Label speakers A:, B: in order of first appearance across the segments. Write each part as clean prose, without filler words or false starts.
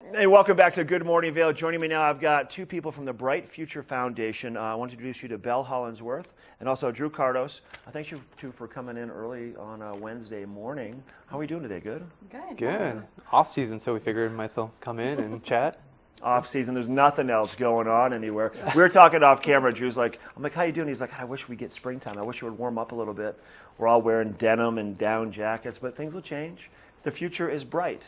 A: Hey, welcome back to Good Morning Vail. Joining me now, I've got two people from the Bright Future Foundation. I want to introduce you to Belle Hollandsworth and also Drew Kartos. Thank you two for coming in early on a Wednesday morning. How are we doing today? Good?
B: Good. Off season, so we figured we might as well come in and chat.
A: Off season, there's nothing else going on anywhere. We were talking off camera. Drew's like, I'm like, how you doing? He's like, I wish we get springtime. I wish it would warm up a little bit. We're all wearing denim and down jackets, but things will change. The future is bright.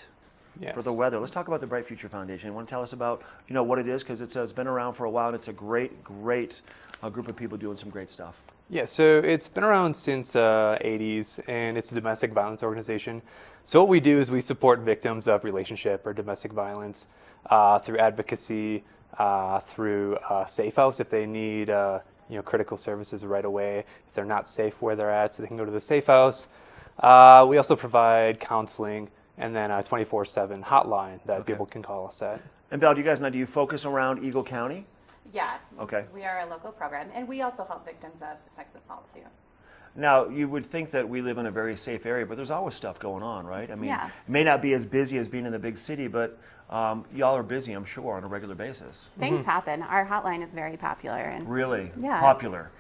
B: Yes.
A: For the weather. Let's talk about the Bright Future Foundation. You want to tell us about, what it is? Because it's been around for a while, and it's a great group of people doing some great stuff.
B: Yeah, so it's been around since the 80s, and it's a domestic violence organization. So what we do is we support victims of relationship or domestic violence through advocacy, through Safe House if they need critical services right away. If they're not safe where they're at, so they can go to the Safe House. We also provide counseling. And then a 24/7 hotline that people can call us at.
A: And Belle, do you focus around Eagle County?
C: Yeah.
A: Okay.
C: We are a local program, and we also help victims of sex assault too.
A: Now, you would think that we live in a very safe area, but there's always stuff going on, right? I mean,
C: Yeah.
A: It may not be as busy as being in the big city, but y'all are busy, I'm sure, on a regular basis.
C: Things happen. Our hotline is very popular, and
A: Really?
C: Yeah.
A: Popular?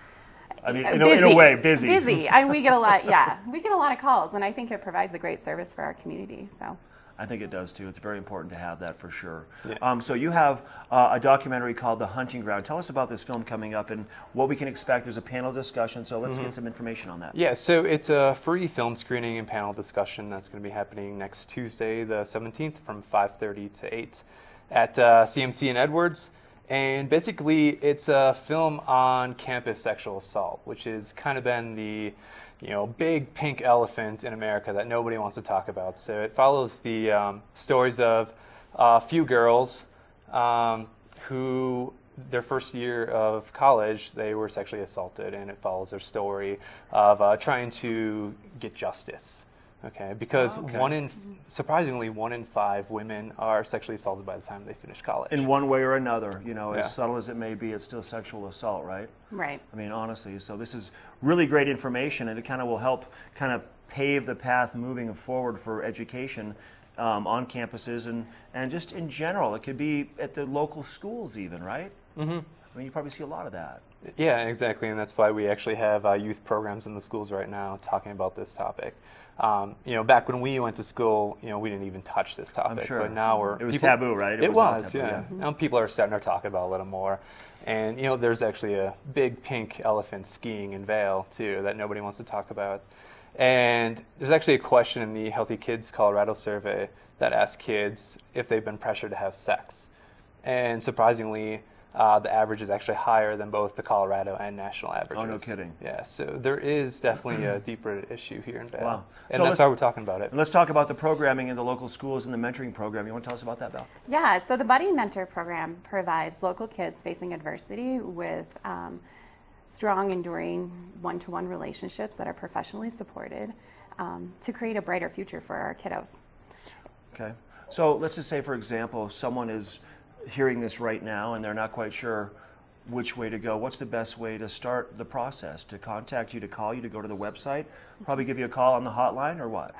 A: I mean, in
C: busy.
A: a way, busy.
C: Busy. We get a lot. Yeah, we get a lot of calls, and I think it provides a great service for our community. So.
A: I think it does too. It's very important to have that for sure.
B: Yeah.
A: So you have a documentary called The Hunting Ground. Tell us about this film coming up and what we can expect. There's a panel discussion, so let's get some information on that.
B: Yeah, so it's a free film screening and panel discussion that's going to be happening next Tuesday, the 17th, from 5:30 to 8 at CMC in Edwards. And basically, it's a film on campus sexual assault, which has kind of been the big pink elephant in America that nobody wants to talk about. So it follows the stories of a few girls who, their first year of college, they were sexually assaulted, and it follows their story of trying to get justice. Okay, because surprisingly, 1 in 5 women are sexually assaulted by the time they finish college.
A: In one way or another,
B: Yeah.
A: as subtle as it may be, it's still sexual assault, right?
C: Right.
A: I mean, honestly, so this is really great information, and it kind of will help kind of pave the path moving forward for education on campuses and just in general. It could be at the local schools even, right? Mm-hmm. I mean, you probably see a lot of that.
B: Yeah, exactly, and that's why we actually have youth programs in the schools right now talking about this topic. Back when we went to school, we didn't even touch this topic.
A: I'm sure.
B: But now
A: it was taboo, right?
B: It was,
A: taboo,
B: yeah. Now people are starting to talk about it a little more. And, there's actually a big pink elephant skiing in Vail, too, that nobody wants to talk about. And there's actually a question in the Healthy Kids Colorado survey that asks kids if they've been pressured to have sex. And surprisingly, the average is actually higher than both the Colorado and national averages.
A: Oh, no kidding.
B: Yeah, so there is definitely a deeper issue here in Vail.
A: Wow.
B: And
A: So
B: that's why we're talking about it.
A: And let's talk about the programming in the local schools and the mentoring program. You want to tell us about that, Belle?
C: Yeah. So the Budding Mentor program provides local kids facing adversity with strong, enduring one-to-one relationships that are professionally supported to create a brighter future for our kiddos.
A: Okay. So let's just say, for example, someone is hearing this right now and they're not quite sure which way to go. What's the best way to start the process? To contact you, to call you, to go to the website? Probably give you a call on the hotline, or what?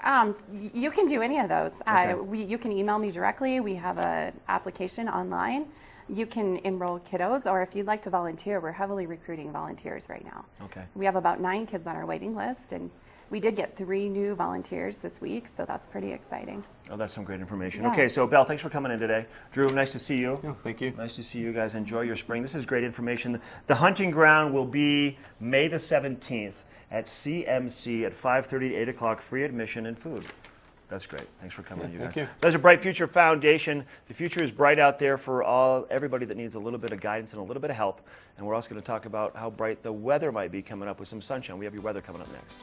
C: You can do any of those.
A: Okay.
C: You can email me directly. We have an application online. You can enroll kiddos, or if you'd like to volunteer, we're heavily recruiting volunteers right now.
A: Okay.
C: We have about 9 kids on our waiting list, and we did get 3 new volunteers this week, so that's pretty exciting.
A: Oh, that's some great information.
C: Yeah.
A: Okay, so Belle, thanks for coming in today. Drew, nice to see you.
B: Yeah, thank you.
A: Nice to see you guys. Enjoy your spring. This is great information. The hunting ground will be May the 17th at CMC at 5:30 to 8 o'clock, free admission and food. That's great. Thanks for coming, you guys.
B: Thank you.
A: There's a Bright Future Foundation. The future is bright out there for everybody that needs a little bit of guidance and a little bit of help. And we're also going to talk about how bright the weather might be coming up with some sunshine. We have your weather coming up next.